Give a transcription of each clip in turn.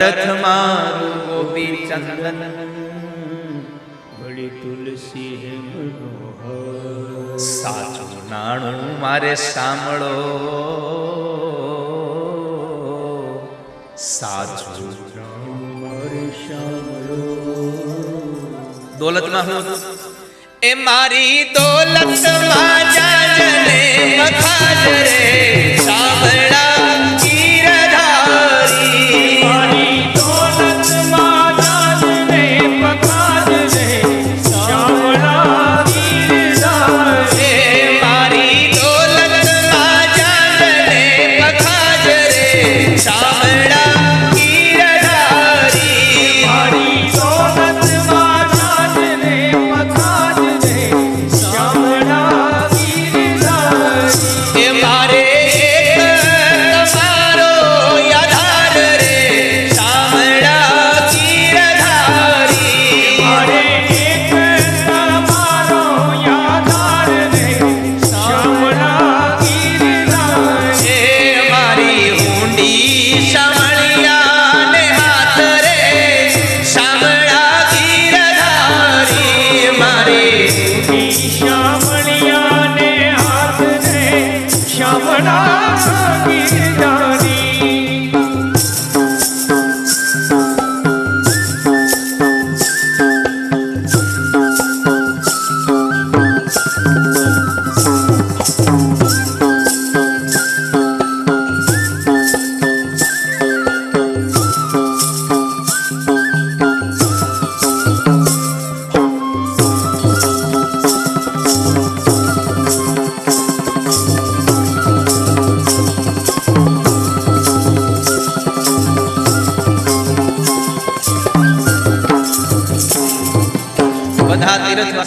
રથ મારું ગોપી ચંદન વળી તુલસી હે મનોહર. સાચું નાણું મારે સાંભળો, સાચું મારે સાંભળો. દોલતમાં હું એ મારી દોલતમાં જાજને મખાજ રે સાંભળા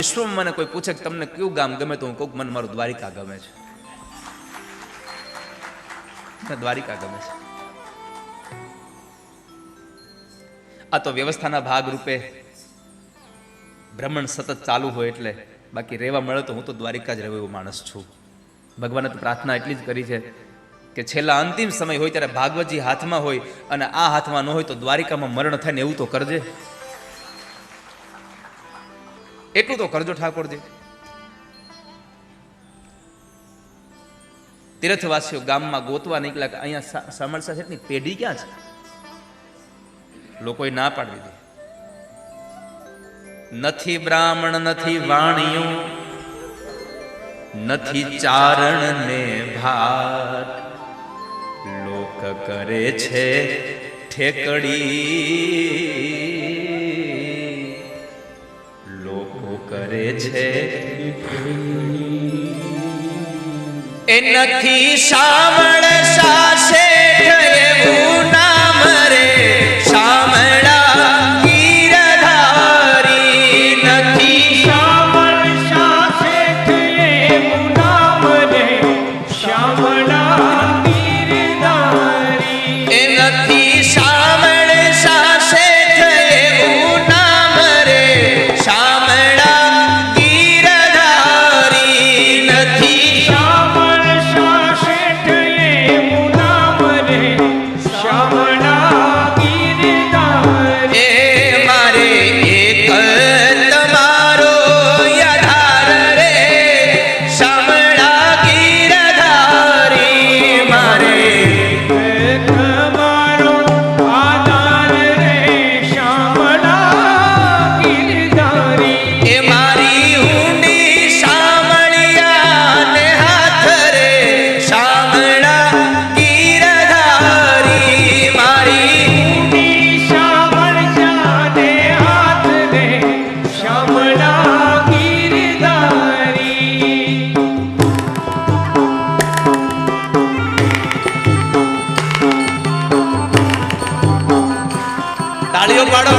વિશ્વમાં મને કોઈ પૂછે કે તમને કયું ગામ ગમે તો હું કહું મને મારું દ્વારિકા ગમે છે, દ્વારિકા ગમે છે. આ તો વ્યવસ્થાના ભાગ રૂપે ભ્રમણ સતત ચાલુ હોય એટલે, બાકી રહેવા મળે તો હું તો દ્વારિકા જ રહેવો એવો માણસ છું. ભગવાને તો પ્રાર્થના એટલી જ કરી છે કે છેલ્લા અંતિમ સમય હોય ત્યારે ભાગવતજી હાથમાં હોય અને આ હાથમાં ન હોય તો દ્વારિકામાં મરણ થાય ને એવું તો કરજે, એટલું તો કરજો ઠાકોરજી. તીર્થવાસીઓ ગામમાં ગોતવા નીકળ્યા કે અહીંયા સામળસા શેઠની પેઢી ક્યાં છે? લોકોએ ના પાડી દીધી. નથી બ્રાહ્મણ નથી વાણિયો નથી ચારણ ને ભાટ, લોક કરે છે ઠેકડી, કરે છે એ નથી શામળ શેઠ એવું નામ રે શામળા ગીરધારી, નથી શામળ શેઠ એવું નામ રે શામળા ગીરધારી, એ નથી શામળ શેઠ એવું નામ રે શામળા તાળીઓ પાડો.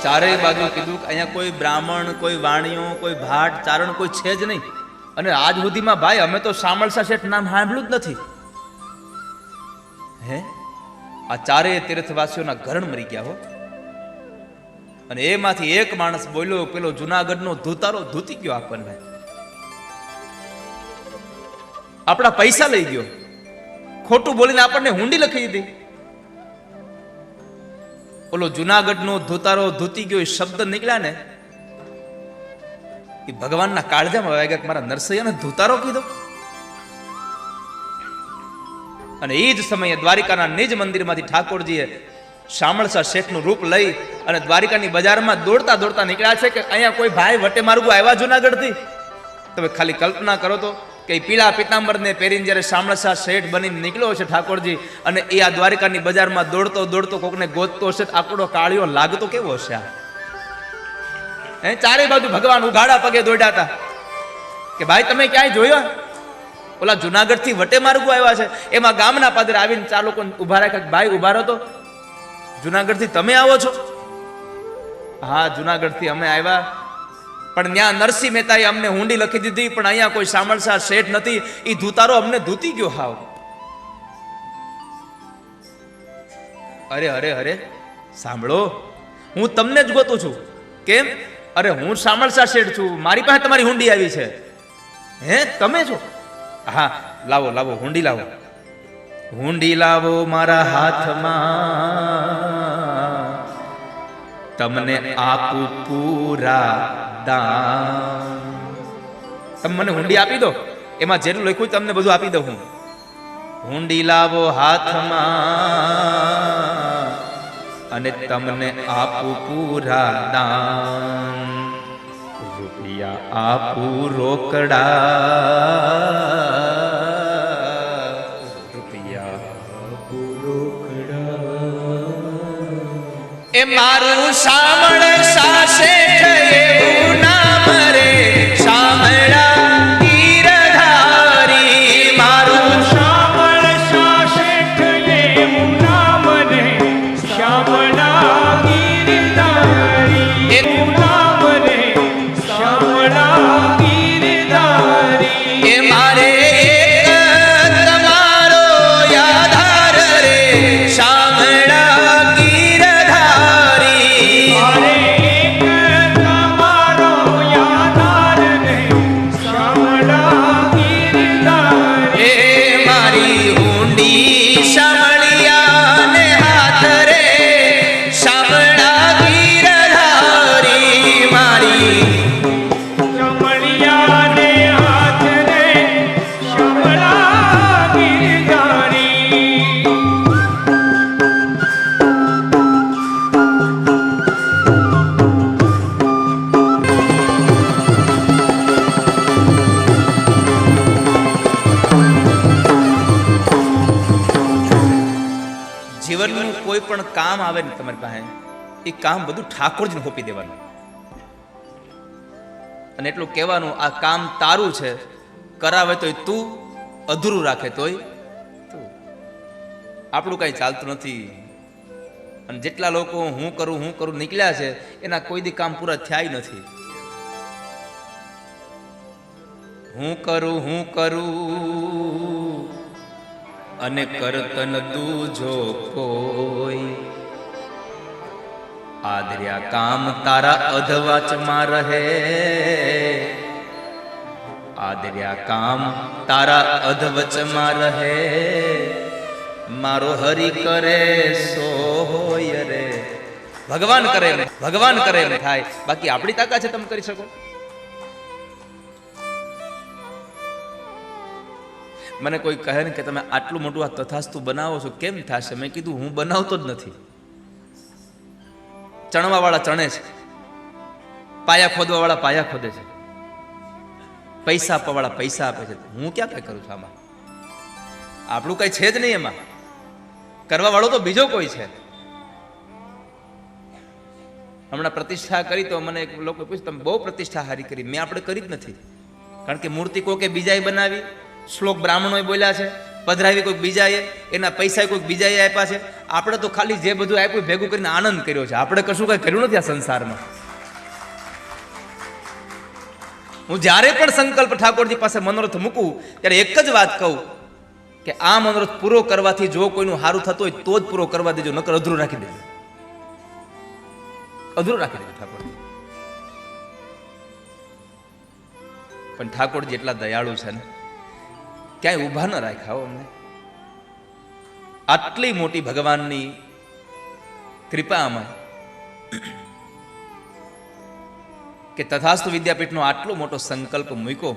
ચારેય બાજુ કીધું કે અહીંયા કોઈ બ્રાહ્મણ, કોઈ વાણિયો, કોઈ ભાટ, ચારણ કોઈ છે જ નહીં. અને આજ સુધીમાં ભાઈ અમે તો શામળસા શેઠ નામ સાંભળ્યું જ નથી. હે, આ ચારેય તીર્થવાસીઓના ઘરણ મરી ગયા હો. અને એમાંથી એક માણસ બોલ્યો, પેલો જુનાગઢનો ધૂતારો ધૂતી ગયો આપણને, આપણા પૈસા લઈ ગયો, ખોટું બોલીને આપણને હુંડી લખી દીધી. ઓલો જુનાગઢનો ધૂતારો ધૂતી ગયો એ શબ્દ નીકળ્યા ને એ ભગવાનના કાળજામાં વાગ્યા કે મારા નરસૈયાને ધૂતારો કીધો. અને એ જ સમયે દ્વારિકાના નિજ મંદિરમાંથી ઠાકોરજીએ શામળસા શેઠનું રૂપ લઈ અને દ્વારિકાની બજારમાં દોડતા દોડતા નીકળ્યા છે કે અહીંયા કોઈ ભાઈ વટે માર્ગુ આવ્યા જુનાગઢથી. તમે ખાલી કલ્પના કરો તો કે પીળા પિતાંબરને પહેરીને જ્યારે શામળસા શેઠ બનીને નીકળ્યો છે ઠાકોરજી, અને એ આ દ્વારિકાની બજારમાં દોડતો દોડતો કોકને ગોતતો હશે, આકડો કાળિયો લાગતો કેવો હશે. ચારે બાજુ ભગવાન ઉઘાડા પગે દોડ્યા હતા કે ભાઈ તમે ક્યાંય જોયો? ઓલા જુનાગઢથી વટે માર્ગુ આવ્યા છે. એમાં ગામના પાદરે આવીને ચાર લોકો ઉભા રાખ્યા, ભાઈ ઉભા રહો તો, જુનાગઢથી તમે આવો છો? હા, જુનાગઢથી અમે આવ્યા, પણ ત્યાં નરસિંહ મહેતાએ અમને હુંડી લખી દીધી, પણ અહીંયા કોઈ શામળસા શેઠ નથી, એ ધૂતારો અમને ધૂતી ગયો હાવ. અરે અરે અરે સાંભળો, હું તમને જ ગોતું છું. કેમ? અરે હું શામળસા શેઠ છું, મારી પાસે તમારી હુંડી આવી છે. હે, તમે છો? હા, લાવો લાવો હુંડી લાવો, હુંડી લાવો મારા હાથમાં, તમને આપું પૂરા દાન. તમે મને હુંડી આપી દો, એમાં જેટલું લખ્યું તમને બધું આપી દઉં હું. હુંડી લાવો હાથમાં અને તમને આપું પૂરા દાન. રૂપિયા આપું રોકડા, રૂપિયા આપું રોકડા. એ મારું શામળસા શેઠ એવું નામ રે, શામળા ગીરધારી. મારું શામળસા શેઠ એવું નામ રે, શામળા ગીરધારી. એવું નામ રે, શામળા ગીરધારી. એ મારે એક તમારો આધાર રે, શામળા ગીરધારી. મારે એક તમારો આધાર રે, શામળા ગીરધારી. એ મારી હુંડી શામળિયાને હાથ રે, શામળા ગીરધારી. મારી શામળિયાને હાથ રે, શામળા ગીરધારી. જીવનનું કોઈ પણ કામ આવે ને તમારી પાસે, એ કામ બધું ઠાકોરજીને સોંપી દેવાનું અને એટલું કહેવાનું આ કામ તારું છે, કરાવે તોય તું, અધૂરું રાખે તોય તું. આપણું કાંઈ ચાલતું નથી. અને જેટલા લોકો હું કરું નીકળ્યા છે, એના કોઈ દી કામ પૂરા થયા નથી. હું કરું અને કરતન દૂજો કોઈ. આદર્યા કામ તારા અધવાચમાં રહે, આદર્યા કામ તારા અધવચમાં રહે. મારો હરિ કરે સો હોય રે. ભગવાન કરે એમ થાય, બાકી આપણી તાકાત છે તમે કરી શકો? મને કોઈ કહે ને કે તમે આટલું મોટું આ તથાસ્તુ બનાવો છો, કેમ થશે? મેં કીધું હું બનાવતો જ નથી. ચણવા વાળા ચણે છે, પાયા ખોદવા વાળા પાયા ખોદે છે, પૈસા આપવા વાળા પૈસા આપે છે. હું ક્યાં કઈ કરું છું આમાં? આપણું કઈ છે જ નહીં એમાં. કરવા વાળો તો બીજો કોઈ છે. હમણાં પ્રતિષ્ઠા કરી તો મને એક લોકો પૂછ્યું તમે બહુ પ્રતિષ્ઠા હારી કરી. મેં આપણે કરી જ નથી, કારણ કે મૂર્તિ કોકે બીજાએ બનાવી, શ્લોક બ્રાહ્મણોએ બોલ્યા છે, પધરાવી કોઈક બીજાએ, એના પૈસા કોઈક બીજાએ આપ્યા છે. આપણે તો ખાલી જે બધું આપ્યું ભેગું કરીને આનંદ કર્યો છે. આપણે કશું કઈ કર્યું નથી આ સંસારમાં. હું જ્યારે પણ સંકલ્પ ઠાકોરજી પાસે મનોરથ મૂકું ત્યારે એક જ વાત કહું કે આ મનોરથ પૂરો કરવાથી જો કોઈનું સારું થતું હોય તો જ પૂરો કરવા દેજો, નકર અધૂરું રાખી દેજો. અધૂરું રાખી દેજો ઠાકોરજી. પણ ઠાકોરજી એટલા દયાળુ છે ને, ક્યાંય ઊભા ન રાખ્યા અમને. આટલી મોટી ભગવાનની કૃપા આમાં કે તથાસ્તુ વિદ્યાપીઠનો આટલો મોટો સંકલ્પ મૂક્યો